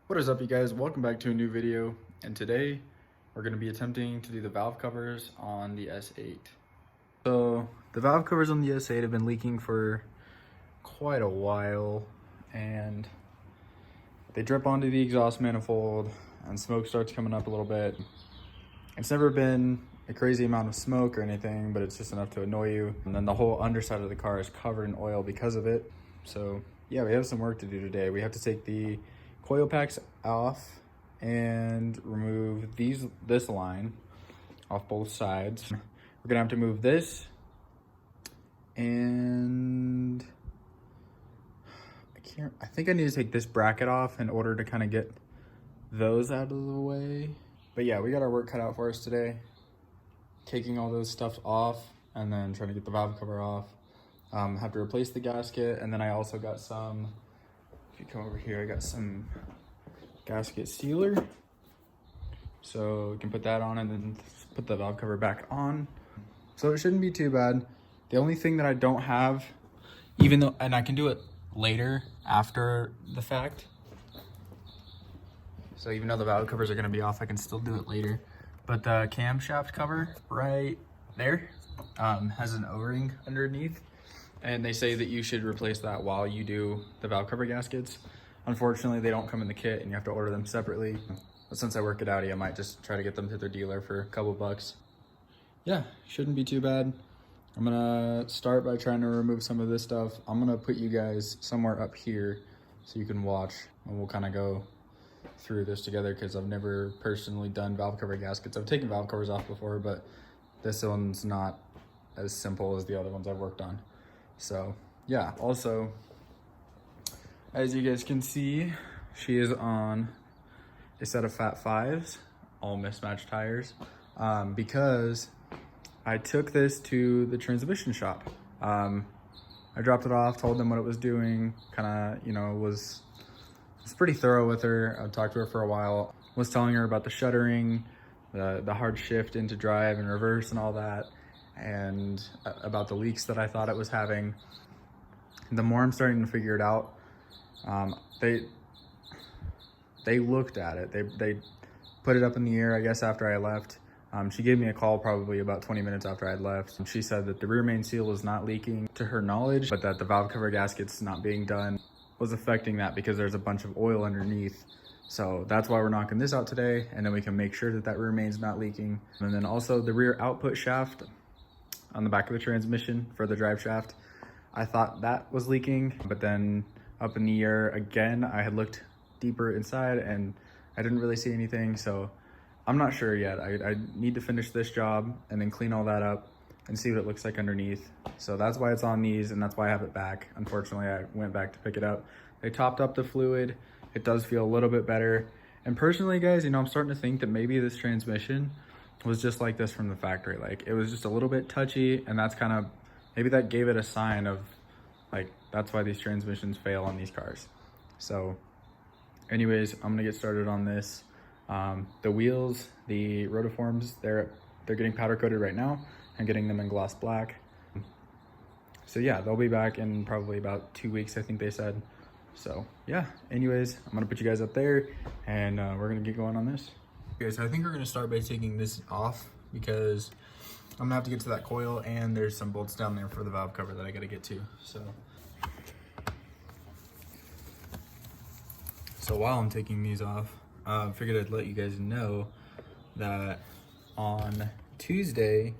What is up, you guys? Welcome back to a new video, and today we're going to be attempting to do the valve covers on the S8. So the valve covers on the S8 have been leaking for quite a while, and they drip onto the exhaust manifold and smoke starts coming up a little bit. It's never been a crazy amount of smoke or anything, but it's just enough to annoy you. And then the whole underside of the car is covered in oil because of it. So yeah, we have some work to do today. We have to take the coil packs off and remove this line off both sides. We're gonna have to move this, and I think I need to take this bracket off in order to kind of get those out of the way. But yeah, we got our work cut out for us today. Taking all those stuff off and then trying to get the valve cover off. Have to replace the gasket, and then I also got some, if you come over here, I got some gasket sealer. So we can put that on and then put the valve cover back on. So it shouldn't be too bad. The only thing that I don't have, and I can do it later after the fact. So even though the valve covers are gonna be off, I can still do it later. But the camshaft cover right there has an O-ring underneath. And they say that you should replace that while you do the valve cover gaskets. Unfortunately, they don't come in the kit and you have to order them separately. But since I work at Audi, I might just try to get them to their dealer for a couple bucks. Yeah, shouldn't be too bad. I'm gonna start by trying to remove some of this stuff. I'm gonna put you guys somewhere up here so you can watch, and we'll kind of go through this together because I've never personally done valve cover gaskets. I've taken valve covers off before, but this one's not as simple as the other ones I've worked on. So yeah, also, as you guys can see, she is on a set of Fat Fives, all mismatched tires, because I took this to the transmission shop. I dropped it off, told them what it was doing, kind of, was pretty thorough with her. I talked to her for a while, was telling her about the shuttering, the hard shift into drive and reverse and all that, and about the leaks that I thought it was having. The more I'm starting to figure it out, they looked at it. They put it up in the air, I guess, after I left. She gave me a call probably about 20 minutes after I'd left. She said that the rear main seal is not leaking to her knowledge, but that the valve cover gaskets not being done was affecting that because there's a bunch of oil underneath. So that's why we're knocking this out today, and then we can make sure that that rear main's not leaking. And then also the rear output shaft on the back of the transmission for the drive shaft, I thought that was leaking, but then up in the air again, I had looked deeper inside and I didn't really see anything. So I'm not sure yet. I need to finish this job and then clean all that up and see what it looks like underneath. So that's why it's on these, and that's why I have it back. Unfortunately, I went back to pick it up. They topped up the fluid. It does feel a little bit better. And personally, guys, I'm starting to think that maybe this transmission was just like this from the factory. Like, it was just a little bit touchy, and that's kind of, maybe that gave it a sign of, like, that's why these transmissions fail on these cars. So anyways, I'm gonna get started on this. The wheels, the rotiforms, they're getting powder coated right now and getting them in gloss black. So yeah, they'll be back in probably about 2 weeks, I think they said. So yeah, anyways, I'm gonna put you guys up there and we're gonna get going on this. Okay, so I think we're gonna start by taking this off because I'm gonna have to get to that coil, and there's some bolts down there for the valve cover that I gotta get to. So while I'm taking these off, I figured I'd let you guys know that on Tuesday,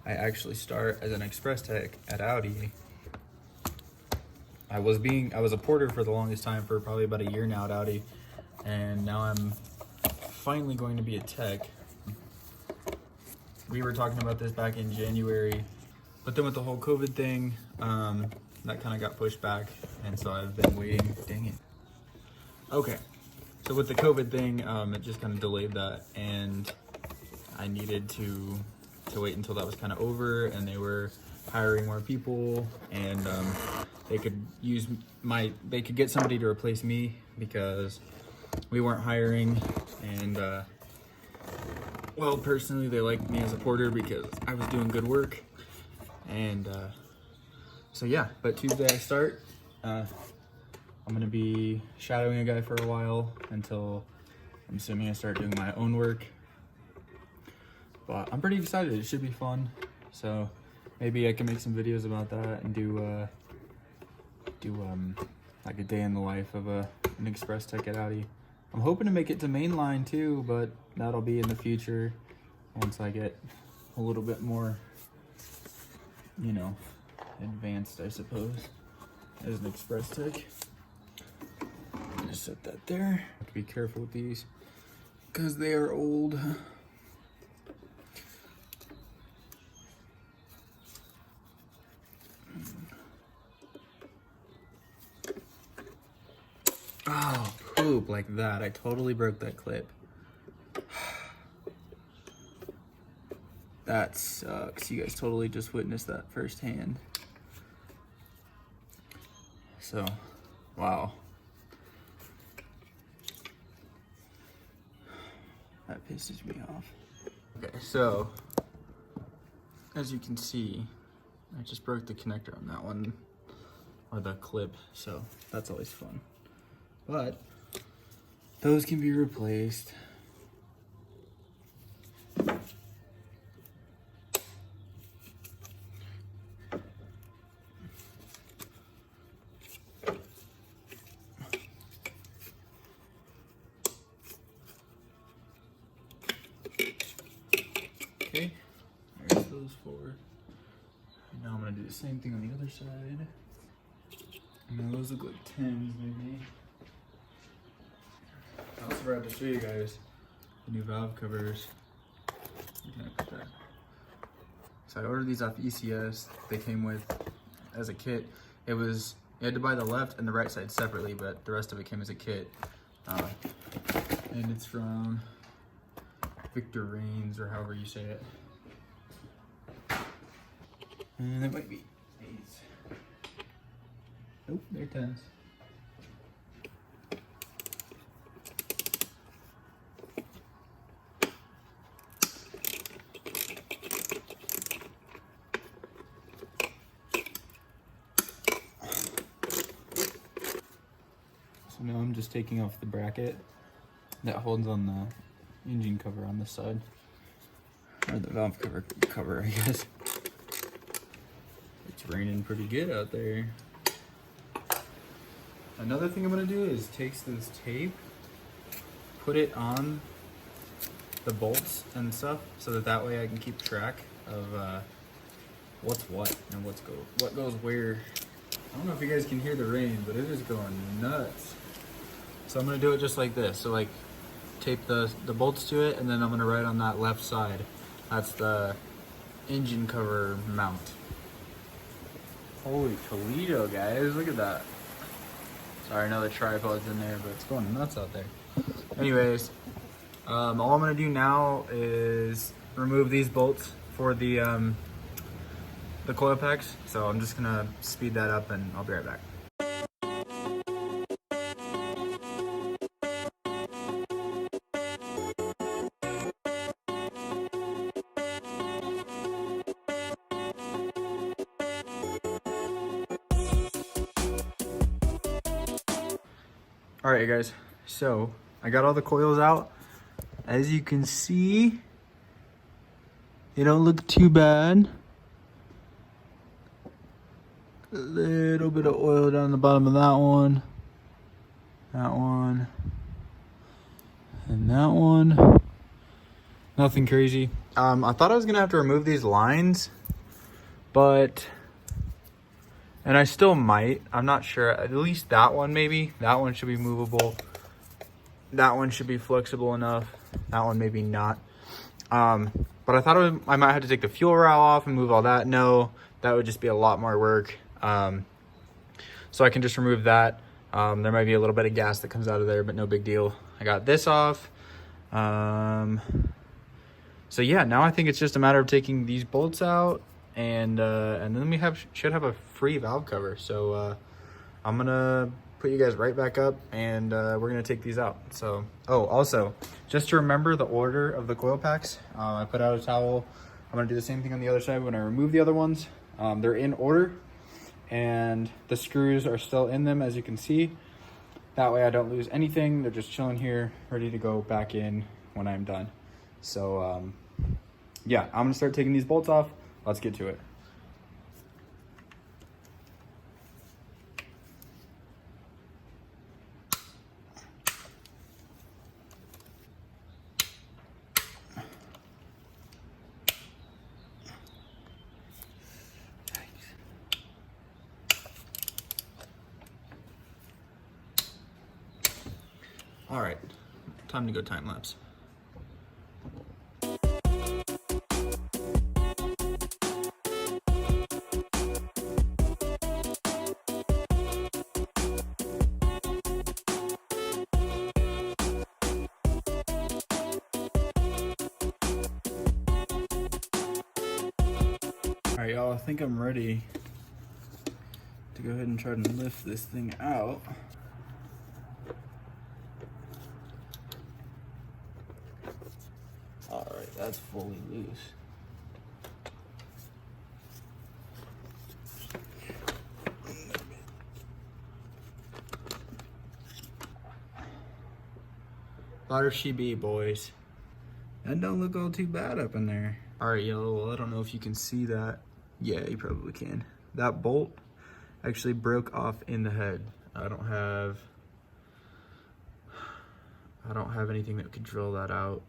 I actually start as an express tech at Audi. I was a porter for the longest time, for probably about a year now at Audi, and now I'm finally going to be a tech. We were talking about this back in January, but then with the whole COVID thing, that kind of got pushed back, and so I've been waiting. Dang it. Okay, so with the COVID thing, it just kind of delayed that, and I needed to wait until that was kind of over, and they were hiring more people, and they could get somebody to replace me because we weren't hiring. And well, personally, they liked me as a porter because I was doing good work. And so yeah, but Tuesday I start. I'm gonna be shadowing a guy for a while until I'm assuming I start doing my own work. But I'm pretty excited. It should be fun. So maybe I can make some videos about that and do like a day in the life of an Express Tech at Audi. I'm hoping to make it to mainline too, but that'll be in the future once I get a little bit more, you know, advanced, I suppose, as an Express Tech. Just set that there. Have to be careful with these because they are old. Oh, poop, like that. I totally broke that clip. That sucks. You guys totally just witnessed that firsthand. So, wow. That pisses me off. Okay, so, as you can see, I just broke the connector on that one, or the clip, so that's always fun. But those can be replaced. Okay, there's those four. Now I'm gonna do the same thing on the other side. And those look like 10s maybe. I also forgot to show you guys the new valve covers. So I ordered these off ECS. They came with, as a kit, you had to buy the left and the right side separately, but the rest of it came as a kit. And it's from Victor Reigns, or however you say it. And it might be 8s. Nope, they're 10s. So now I'm just taking off the bracket that holds on the engine cover on this side, or the valve cover, I guess. It's raining pretty good out there. Another thing I'm gonna do is take this tape, put it on the bolts and stuff, so that way I can keep track of what's what and what goes where. I don't know if you guys can hear the rain, but it is going nuts. So I'm gonna do it just like this. So like tape the bolts to it, and then I'm gonna write on that left side. That's the engine cover mount. Holy Toledo, guys, look at that. Sorry, I know the tripod's in there, but it's going nuts out there. Anyways, all I'm gonna do now is remove these bolts for the coil packs. So I'm just gonna speed that up and I'll be right back. All right, guys, so I got all the coils out. As you can see, they don't look too bad. A little bit of oil down the bottom of that one, and that one. Nothing crazy. I thought I was gonna have to remove these lines, and I still might. I'm not sure. At least that one, maybe. That one should be movable. That one should be flexible enough. That one maybe not. But I thought I might have to take the fuel rail off and move all that. No, that would just be a lot more work. So I can just remove that. There might be a little bit of gas that comes out of there, but no big deal. I got this off. So yeah, now I think it's just a matter of taking these bolts out, and then we should have a free valve cover. So I'm gonna put you guys right back up, and we're gonna take these out. So, oh, also, just to remember the order of the coil packs, I put out a towel. I'm gonna do the same thing on the other side when I remove the other ones. They're in order, and the screws are still in them, as you can see. That way I don't lose anything. They're just chilling here, ready to go back in when I'm done. So yeah, I'm gonna start taking these bolts off. Let's get to it. All right, time to go time lapse. All right, y'all, I think I'm ready to go ahead and try to lift this thing out. All right, that's fully loose. There she be, boys. That don't look all too bad up in there. All right, y'all, well, I don't know if you can see that. Yeah, you probably can. That bolt actually broke off in the head. I don't have anything that could drill that out.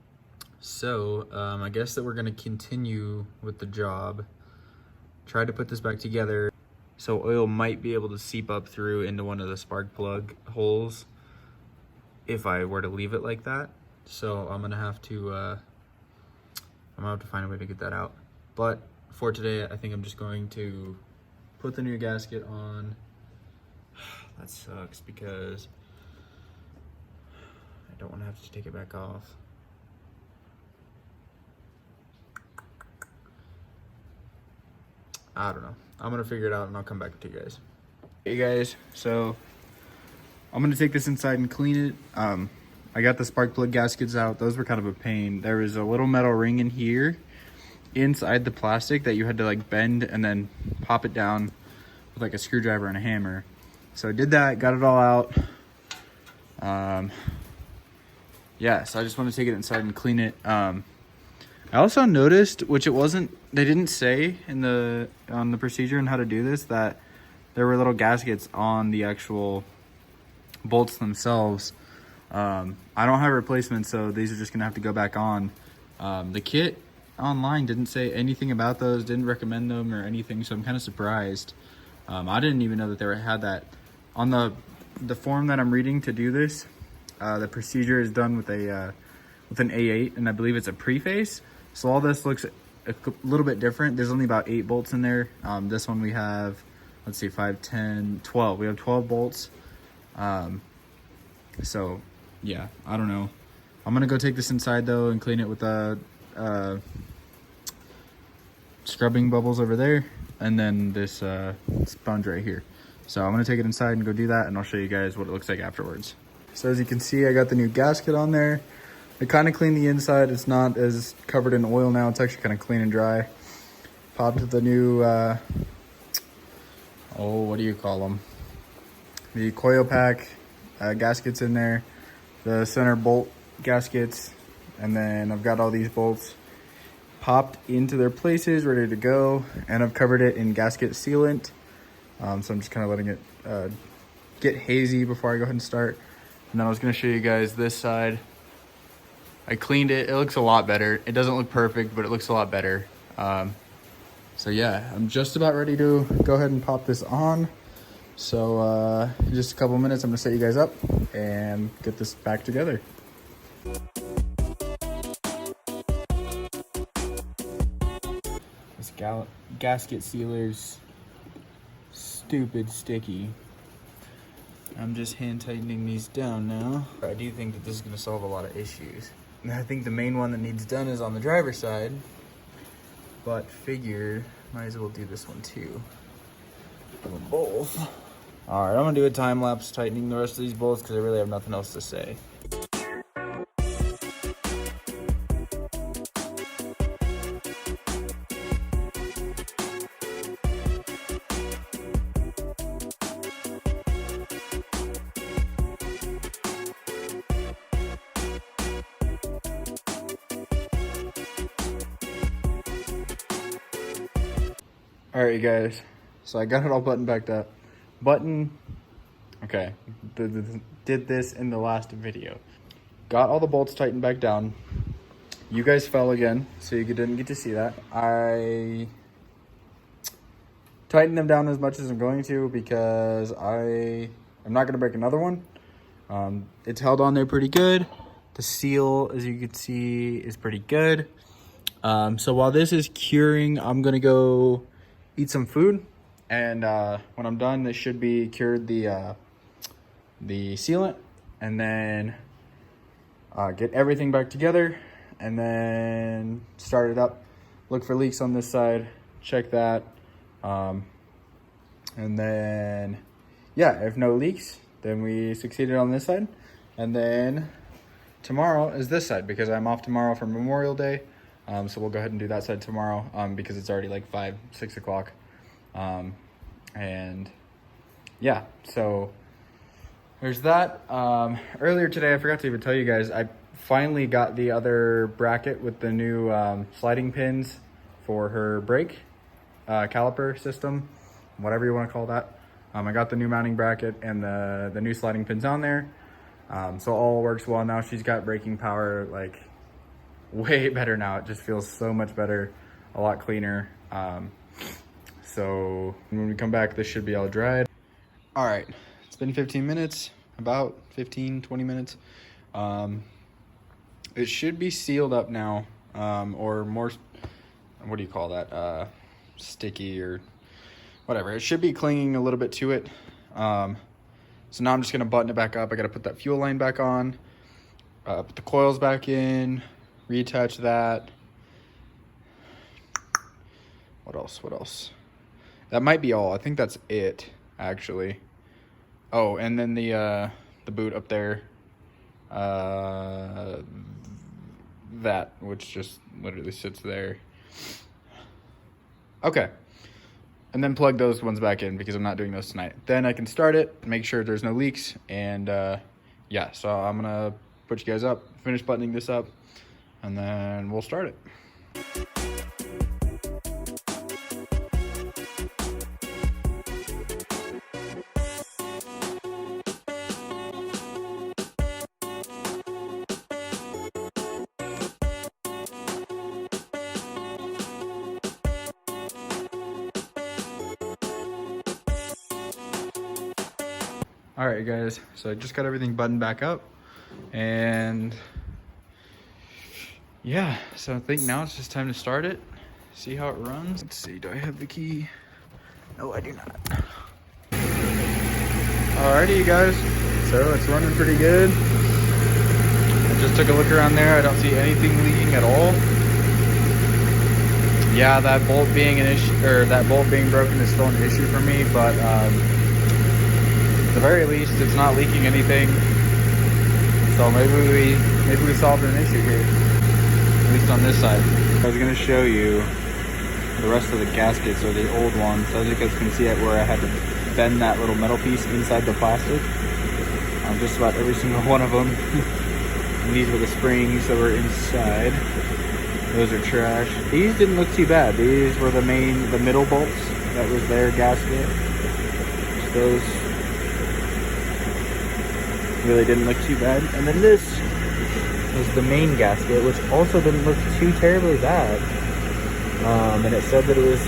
So I guess that we're gonna continue with the job. Try to put this back together. So oil might be able to seep up through into one of the spark plug holes if I were to leave it like that. So I'm gonna have to find a way to get that out. But for today, I think I'm just going to put the new gasket on. That sucks because I don't want to have to take it back off. I don't know. I'm gonna figure it out and I'll come back to you guys. Hey guys, so I'm gonna take this inside and clean it. I got the spark plug gaskets out. Those were kind of a pain. There was a little metal ring in here inside the plastic that you had to like bend and then pop it down with like a screwdriver and a hammer. So I did that, got it all out. Yeah, so I just want to take it inside and clean it. I also noticed, which it wasn't, they didn't say on the procedure and how to do this, that there were little gaskets on the actual bolts themselves. I don't have replacements, so these are just gonna have to go back on. The kit online didn't say anything about those, didn't recommend them or anything, so I'm kind of surprised. I didn't even know that they had that. On the form that I'm reading to do this, the procedure is done with an A8, and I believe it's a preface. So all this looks a little bit different. There's only about 8 bolts in there. This one we have, let's see, 5, 10, 12. We have 12 bolts. So yeah, I don't know. I'm gonna go take this inside though and clean it with the scrubbing bubbles over there, and then this sponge right here. So I'm gonna take it inside and go do that, and I'll show you guys what it looks like afterwards. So as you can see, I got the new gasket on there. I kind of cleaned the inside. It's not as covered in oil now. It's actually kind of clean and dry. Popped the new, what do you call them? The coil pack gaskets in there, the center bolt gaskets, and then I've got all these bolts popped into their places, ready to go, and I've covered it in gasket sealant. So I'm just kind of letting it get hazy before I go ahead and start. And then I was going to show you guys this side. I cleaned it. It looks a lot better. It doesn't look perfect, but it looks a lot better. So yeah, I'm just about ready to go ahead and pop this on. So in just a couple minutes, I'm gonna set you guys up and get this back together. This gasket sealer's stupid sticky. I'm just hand tightening these down now. I do think that this is gonna solve a lot of issues. And I think the main one that needs done is on the driver's side, but figured might as well do this one too. Do them both. All right, I'm gonna do a time lapse tightening the rest of these bolts because I really have nothing else to say. All right, you guys. So I got it all buttoned back up. Okay. Did this in the last video. Got all the bolts tightened back down. You guys fell again, so you didn't get to see that. I tightened them down as much as I'm going to because I'm not going to break another one. It's held on there pretty good. The seal, as you can see, is pretty good. So while this is curing, I'm going to go eat some food. And when I'm done, this should be cured the sealant. And then get everything back together. And then start it up. Look for leaks on this side. Check that. And then, yeah, if no leaks, then we succeeded on this side. And then tomorrow is this side because I'm off tomorrow for Memorial Day. So we'll go ahead and do that side tomorrow because it's already like 5, 6 o'clock. And yeah, so there's that. Earlier today, I forgot to even tell you guys, I finally got the other bracket with the new sliding pins for her brake caliper system, whatever you want to call that. I got the new mounting bracket and the new sliding pins on there. So all works well now. She's got braking power like way better now. It just feels so much better, a lot cleaner. So when we come back, this should be all dried. All right, it's been 15 minutes, about 15, 20 minutes. It should be sealed up now, or more, what do you call that? Sticky or whatever. It should be clinging a little bit to it. So now I'm just gonna button it back up. I gotta put that fuel line back on, put the coils back in, reattach that. What else? That might be all. I think that's it, actually. Oh, and then the boot up there. That, which just literally sits there. Okay. And then plug those ones back in because I'm not doing those tonight. Then I can start it, make sure there's no leaks, and yeah, so I'm gonna put you guys up, finish buttoning this up, and then we'll start it. All right, guys, so I just got everything buttoned back up, and yeah, so I think now it's just time to start it, see how it runs. Let's see, do I have the key? No, I do not. Alrighty, you guys, so it's running pretty good. I just took a look around there. I don't see anything leaking at all. Yeah, that bolt being an issue, or that bolt being broken is still an issue for me, but at the very least, it's not leaking anything. So maybe we solved an issue here, at least on this side. I was gonna show you the rest of the gaskets, or the old ones. As you guys can see it where I had to bend that little metal piece inside the plastic. Just about every single one of them. And these were the springs that were inside. Those are trash. These didn't look too bad. These were the middle bolts. That was their gasket. Just those really didn't look too bad. And then this was the main gasket, which also didn't look too terribly bad. And it said that it was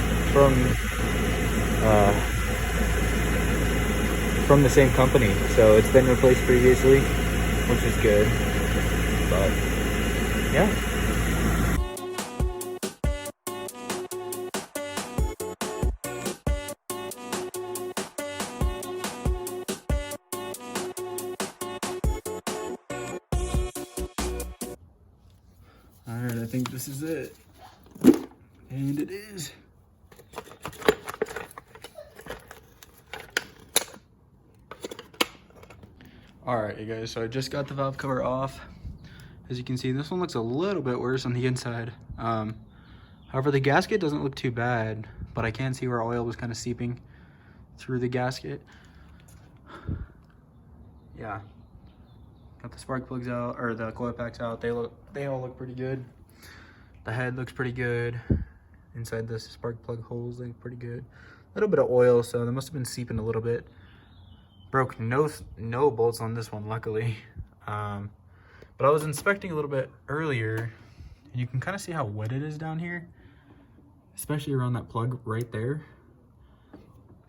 from the same company, so it's been replaced previously, which is good. But yeah. Alright, I think this is it. And it is. Alright, you guys, so I just got the valve cover off. As you can see, this one looks a little bit worse on the inside. However, the gasket doesn't look too bad, but I can see where oil was kind of seeping through the gasket. Yeah. Got the spark plugs out, or the coil packs out. They all look pretty good. The head looks pretty good. inside the spark plug holes, they look pretty good. A little bit of oil, so they must have been seeping a little bit. Broke no bolts on this one, luckily. But I was inspecting a little bit earlier, and you can kind of see how wet it is down here, especially around that plug right there.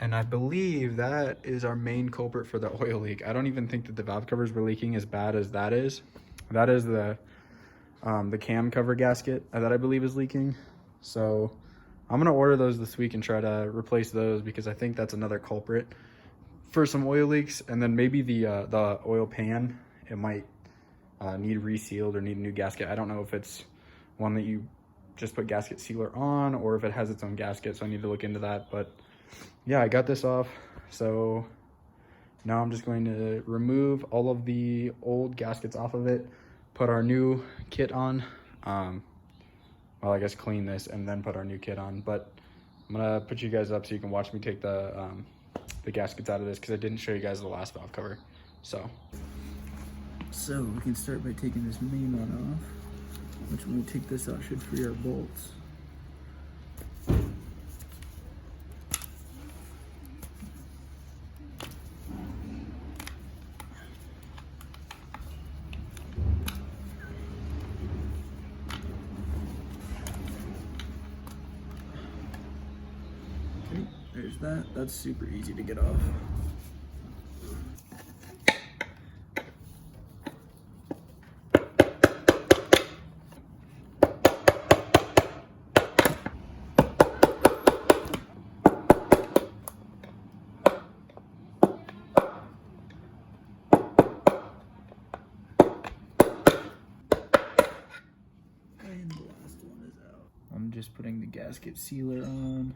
And I believe that is our main culprit for the oil leak. I don't even think that the valve covers were leaking as bad as that is. That is the cam cover gasket that I believe is leaking. So I'm gonna order those this week and try to replace those, because I think that's another culprit for some oil leaks. And then maybe the oil pan, it might need resealed or need a new gasket. I don't know if it's one that you just put gasket sealer on or if it has its own gasket, so I need to look into that. But yeah, I got this off, so now I'm just going to remove all of the old gaskets off of it, put our new kit on. Well, I guess clean this and then put our new kit on. But I'm gonna put you guys up so you can watch me take the gaskets out of this, because I didn't show you guys the last valve cover. So we can start by taking this main one off, which when we take this out should free our bolts. There's that. That's super easy to get off. And the last one is out. I'm just putting the gasket sealer on.